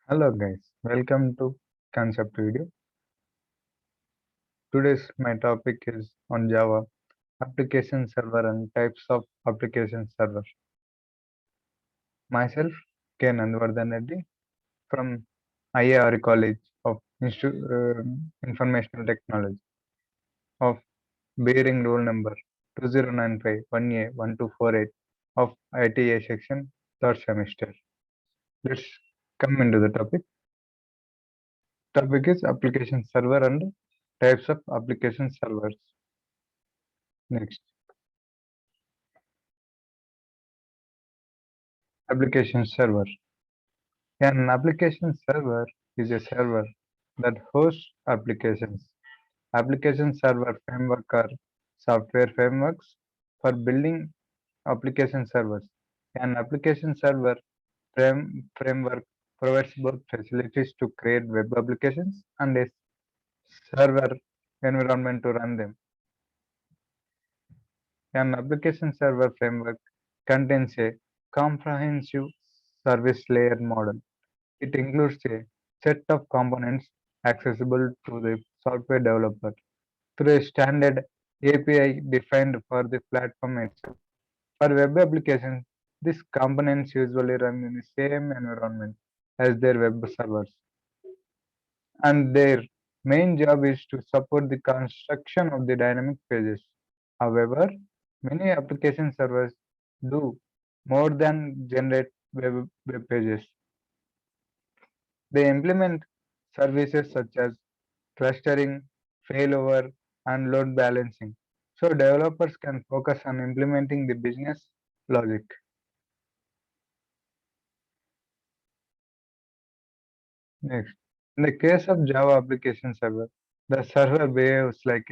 Hello guys, welcome to Concept Video. Today's my topic is on Java, application server and types of application server. Myself, K. Nandvardhan Reddy from IAR College of Informational Technology of bearing roll number 2095-1A1248 of ITA section 3rd semester. Let's come into the topic. Topic is application server and types of application servers. Next, application server. An application server is a server that hosts applications. Application server framework are software frameworks for building application servers. An application server framework provides both facilities to create web applications and a server environment to run them. An application server framework contains a comprehensive service layer model. It includes a set of components accessible to the software developer through a standard API defined for the platform itself. For web applications, these components usually run in the same environment as their web servers, and their main job is to support the construction of the dynamic pages. However, many application servers do more than generate web pages. They implement services such as clustering, failover, and load balancing, so developers can focus on implementing the business logic. Next, in the case of Java application server, the server behaves like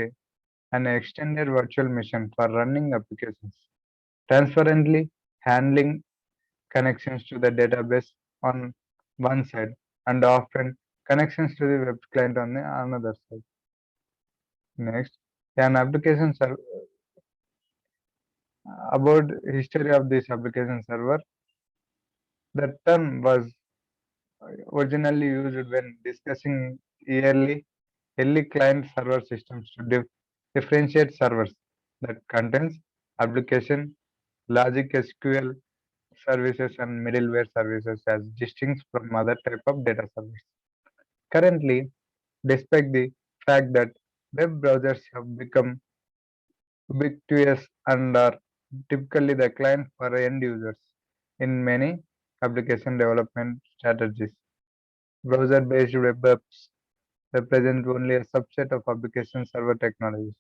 an extended virtual machine for running applications, transparently handling connections to the database on one side and often connections to the web client on the another side. Next, an application server about history of this application server. The term was originally used when discussing early client server systems to differentiate servers that contains application, logic SQL services and middleware services as distinct from other type of data service. Currently, despite the fact that web browsers have become ubiquitous and are typically the client for end users in many application development strategies. Browser-based web apps represent only a subset of application server technologies.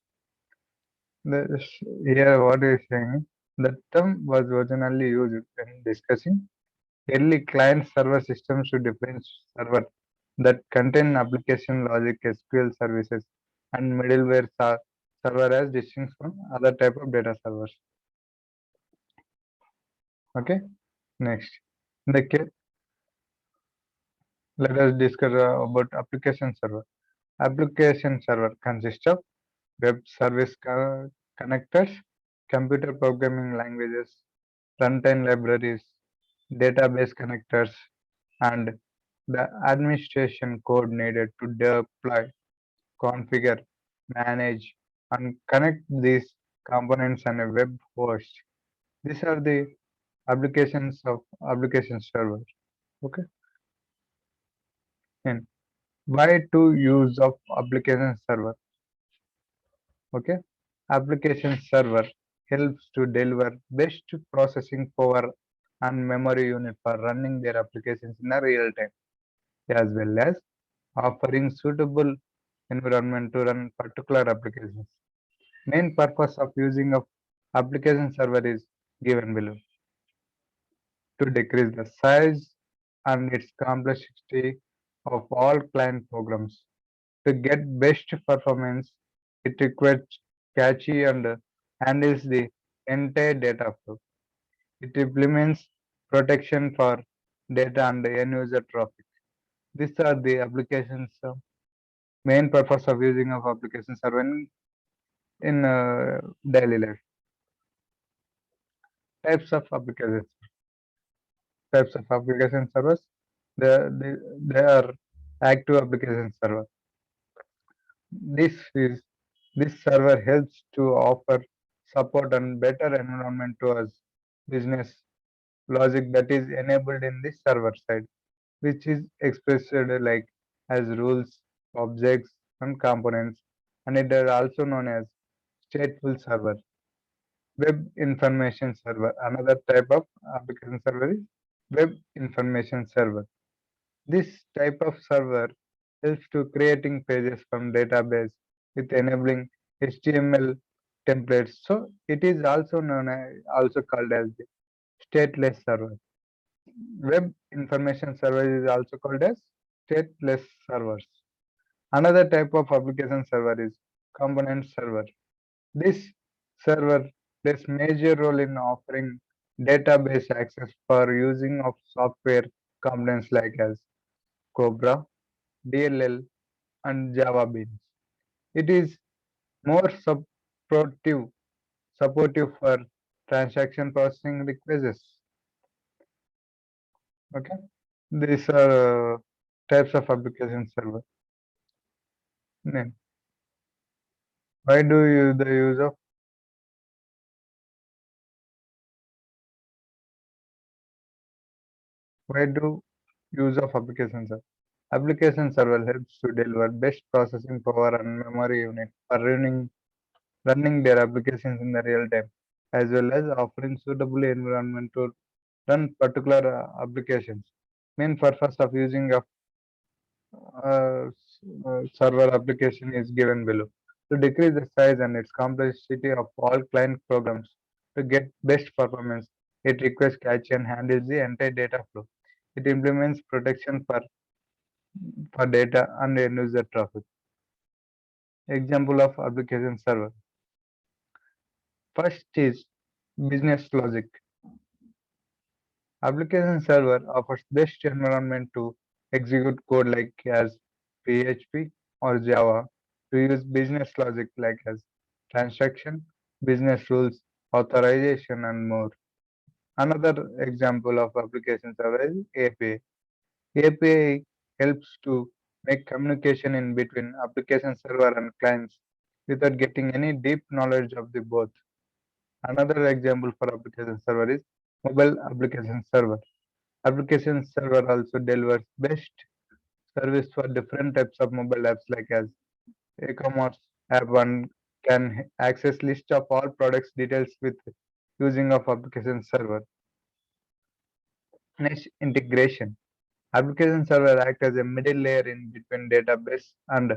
This, here, what is saying, the term was originally used when discussing early client server systems to different server that contain application logic, SQL services, and middleware server as distinct from other type of data servers. Okay, next. In the case, let us discuss about application server. Application server consists of web service connectors, computer programming languages, runtime libraries, database connectors, and the administration code needed to deploy, configure, manage, and connect these components on a web host. These are the applications of application server. Okay, and why to use of application server? Okay, application server helps to deliver best processing power and memory unit for running their applications in a real time, as well as offering suitable environment to run particular applications. Main purpose of using of application server is given below: to decrease the size and its complexity of all client programs. To get best performance, it requires cache and handles the entire data flow. It implements protection for data and end user traffic. These are the applications main purpose of using of application server in daily life. Types of applications. Types of application servers. They are active application server. This is this server helps to offer support and better environment to us business logic that is enabled in the server side, which is expressed like as rules, objects, and components, and it is also known as stateful server. Web information server. Another type of application server is web information server. This type of server helps to creating pages from database with enabling HTML templates. So it is also called as the stateless server. Web information server is also called as stateless servers. Another type of application server is component server. This server plays major role in offering database access for using of software components like as Cobra, DLL, and Java Beans. It is more supportive for transaction processing requests. Okay, these are types of application server. Then, why do you the use of why do use of application server? Application server helps to deliver best processing power and memory unit for running their applications in the real time, as well as offering suitable environment to run particular applications. Main purpose of using a server application is given below. To decrease the size and its complexity of all client programs to get best performance, it requires cache and handles the entire data flow. It implements protection for data and end user traffic. Example of application server. First is business logic. Application server offers best environment to execute code like as PHP or Java to use business logic like as transaction, business rules, authorization, and more. Another example of application server is API. API helps to make communication in between application server and clients without getting any deep knowledge of the both. Another example for application server is mobile application server. Application server also delivers best service for different types of mobile apps like as e-commerce app one can access list of all products details with using of application server. Next, integration. Application server act as a middle layer in between database and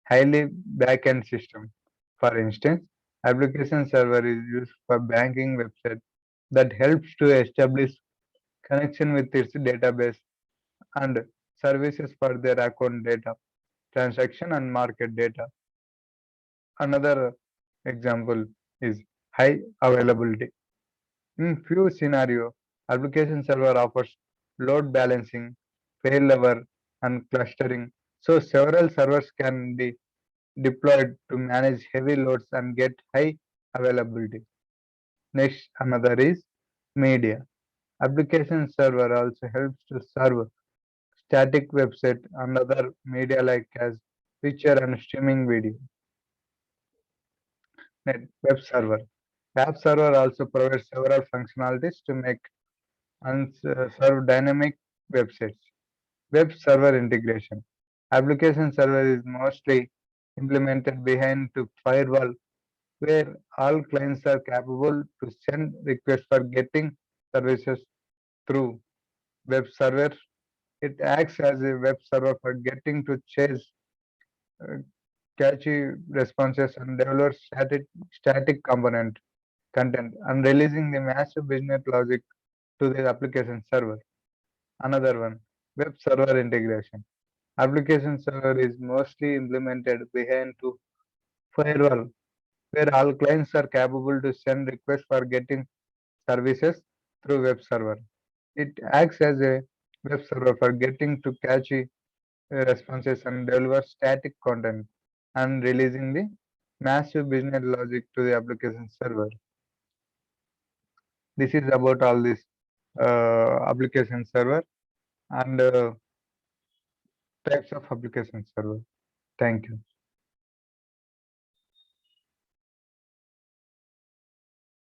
highly backend system. For instance, application server is used for banking website that helps to establish connection with its database and services for their account data, transaction and market data. Another example is high availability. In few scenario, application server offers load balancing, failover, and clustering. So several servers can be deployed to manage heavy loads and get high availability. Next, another is media. Application server also helps to serve static website and other media like as picture and streaming video. Web server. App server also provides several functionalities to make and serve dynamic websites. Web server integration. Application server is mostly implemented behind to firewall where all clients are capable to send requests for getting services through web server. It acts as a web server for getting to chase uh, catchy responses and develop static component content and releasing the massive business logic to the application server. Another one, web server integration. Application server is mostly implemented behind to firewall where all clients are capable to send requests for getting services through web server. It acts as a web server for getting to catchy responses and deliver static content and releasing the massive business logic to the application server. This is about all this application server. and types of application server. Thank you.